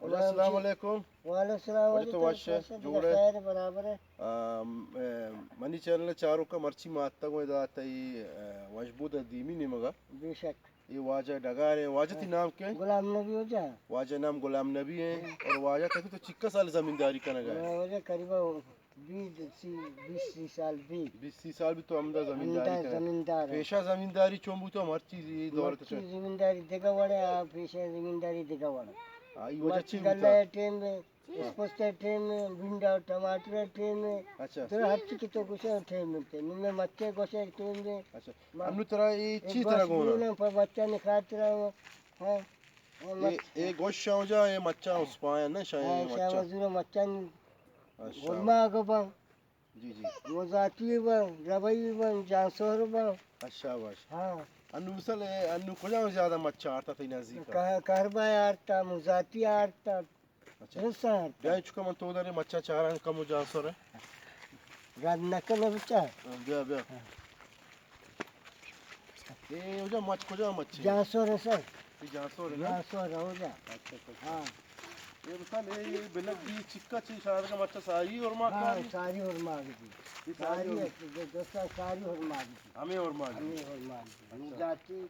السلام علیکم وعلیکم السلام ورحمۃ اللہ جوڑے خیر برابر ہے منی چینل چاروں کا مرچی ماتا کو داتی وجبود دیمی نہیں مگا بے شک یہ واجہ ڈگار ہے واجہ تی نام کیا ہے غلام نبی ہو جا واجہ نام غلام نبی ہے اور واجہ تک تو چکا سال زمینداری کا نگا ہے وجہ قریب 20 سال بھی 20 سال بھی تو عمدہ زمینداری کا زمیندار پیشہ زمینداری چومبو تو ہر چیز یہ دور مرچی زمینداری دیگا وڑے پیشہ زمینداری دیگا وڑا یہ وجہ چی گلہ ٹیم میں اسپوستے ٹیم میں بھنڈا ٹماٹر ٹیم میں اچھا تو ہر چیز کی تو گوشے ٹیم ملتے نمے مچے گوشے ٹیم میں اچھا انو طرح یہ چی طرح گونا پر بچہ نکھات رہا ہے ایک گوشت شاہ جا یہ مچا اس پایا نا شاہ شاہ مچا وزیر مچن اچھا علماء کو با جی جی مذاتی با ربعی با جانسور با اچھا باش ہاں انو مثل انو کجا زیادہ مچا آتا تھی نزدیک کہربا آرتا مذاتی آرتا رسا آرتا بیا چکا من تو دارے مچا چاران کمو جانسور ہے راد نکل بچا بیا بیا یہ ہو جا مچ کجا مچ جانسور ہے سر یہ جانسور ہے نا جانسور ہو جا ہاں یہ مثال یہ بلک دی چکا چی شاید کا مچا ساری اور ماں ہاں ساری اور ماغ دی ساری دوسرا ساری اور ماغ دی ہمیں اور ماں ہمیں اور ماغ دی ذاتی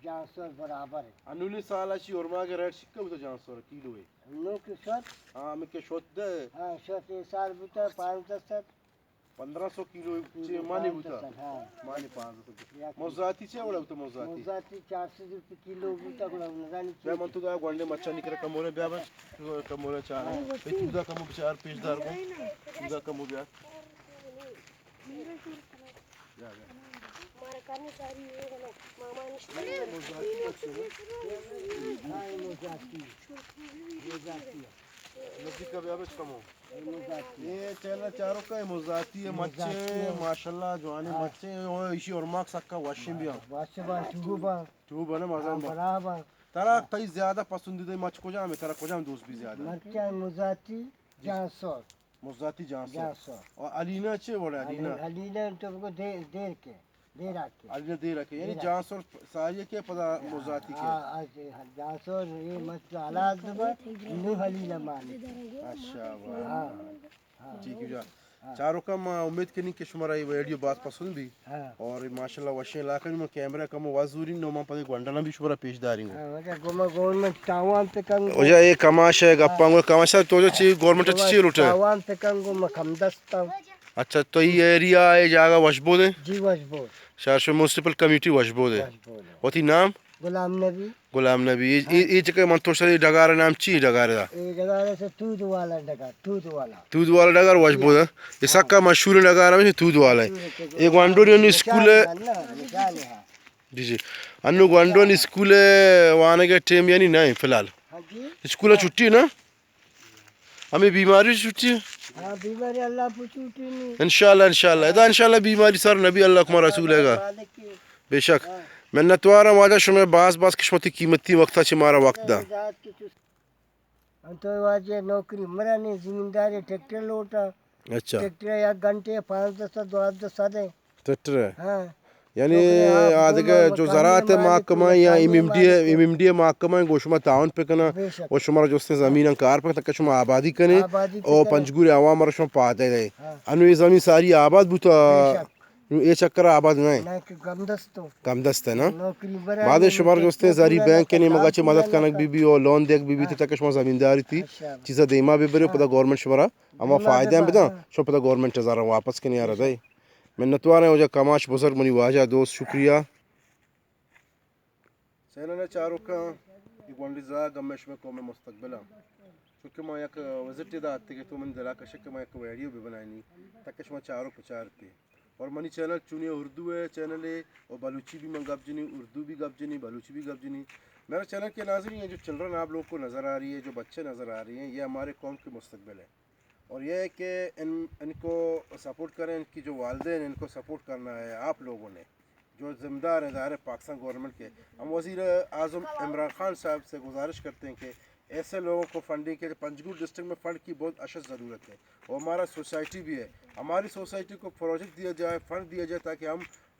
جانسور برابر ہے انولی سالا چی اور ماں کے ریٹ چکا بھی تو جانسور کیلو ہے نو کی شوت ہاں ہمیں کے شوت دے ہاں شوت سال بوتا 510 1500 کیلو چی مانی بوتا مانی 500 موزاتی چی اوڑا بوتا موزاتی موزاتی 400 روپے کیلو بوتا گوڑا نزانی چی بیا من تو دا گوانڈے مچا نکرا کمورے بیا بس کمورے چارا ای تو دا کمو بچار پیش دار کو تو دا کمو بیا ہمارا کرنے ساری یہ ماما نشتے موزاتی ندی کا بیا بس کمو یہ چینل چاروں کا ہے موزاتی ہے مچے ماشاءاللہ جوانی مچے اسی اور ماک سکا واشن بیا واشبا ٹوبا ٹوبا نا مزان با برابا ترا کئی زیادہ پسندیدہ مچ کو جا میں ترا کو جام دوست بھی زیادہ مرچا موزاتی جانسور موزاتی جانسور اور علینا چے وڑا علینا علینا تو کو دیر کے دیر آکے علینا دیر رکھے یعنی جانسور ساری کے پدا موزاتی کے جانسور یہ مچ حالات دبا نو علینا مانی اچھا واہ ٹھیک ہے جا چاروں کا میں امید کرنی کہ شمارا یہ ویڈیو بات پسند بھی اور ماشاءاللہ وشے علاقے میں کیمرہ کم وازوری نو ما پدے گونڈنا بھی شمارا پیش داریں گے گورنمنٹ تاوان پہ کنگ او جا یہ کماش ہے گپا گو کماش تو جو چی گورنمنٹ چی روٹ ہے تاوان پہ کنگ مکم دستا اچھا تو یہ ایریا ہے جگہ وشبود ہے جی وشبود شہر میونسپل کمیٹی وشبود ہے ہوتی نام غلام نبی غلام نبی یہ چکے منتور سے ڈگار نام چی ڈگار دا یہ ڈگار سے تود والا ڈگار تود والا ڈگار وشبود ہے یہ سکا مشہور ڈگار میں تود والا ہے یہ گوانڈون اسکول ہے جی جی انو گوانڈون اسکول ہے وہاں کے ٹیم یعنی نہیں فی الحال اسکول چھٹی ہے نا ہمیں بیماری چھٹی ہے ہاں بیماری اللہ کو چھٹی نہیں انشاءاللہ ادا انشاءاللہ بیماری سر نبی اللہ کما رسول ہے گا بے شک میں نتوارا واجہ شمع باس قسمتی قیمتی وقتا چھ وقت دا تو واجہ نوکری مرا نہیں زمینداری ٹریکٹر لوٹا اچھا ٹریکٹر 1 گھنٹے 5-10 2-10 دے ٹریکٹر ہے ہاں یعنی آدھے جو زراعت محکمہ یا ایم ڈی محکمہ گوشما تعاون پہ کنا وہ شمار جو زمین کار پہ تک شما آبادی کنے اور پنجگور عوام مر شما پاتے گئے انو یہ زمین ساری آباد بوتا یہ چکر آباد نہیں کم دست ہے نا بعد شمار جو زاری بینک کے نہیں مگا چھ مدد کنک بی بی اور لون دیکھ بی بی تھی تک شما زمینداری تھی چیزا دیما بھی برے پتا گورنمنٹ شمارا اما فائدہ ہیں بتا شما پتا گورنمنٹ زارا واپس کے نہیں آ رہا ہے میں نتوانا ہو جا کماش بزرگ منی واجہ دوست شکریہ سیننا چاروں کا یہ گونڈی زا گمیش میں قوم مستقبلہ چونکہ میں یک وزٹ دا آتے کہ تو من دلا کشک میں ایک ویڈیو بھی بنائنی تاکہ شما چاروں پچارتے اور منی چینل چونی اردو ہے چینل ہے اور بلوچی بھی من گپ جنی اردو بھی گپ جنی بلوچی بھی گپ جنی میرا چینل کے ناظرین یہ جو چلڈرن آپ لوگوں کو نظر آ رہی ہے جو بچے نظر آ رہی ہیں یہ ہمارے قوم کے مستقبل ہے اور یہ ہے کہ ان کو سپورٹ کریں ان کی جو والدین ان کو سپورٹ کرنا ہے آپ لوگوں نے جو ذمہ دار ہیں ظاہر پاکستان گورنمنٹ کے ہم وزیر اعظم عمران خان صاحب سے گزارش کرتے ہیں کہ ایسے لوگوں کو فنڈنگ کے پنجگور ڈسٹرکٹ میں فنڈ کی بہت اشد ضرورت ہے اور ہمارا سوسائٹی بھی ہے ہماری سوسائٹی کو پروجیکٹ دیا جائے فنڈ دیا جائے تاکہ ہم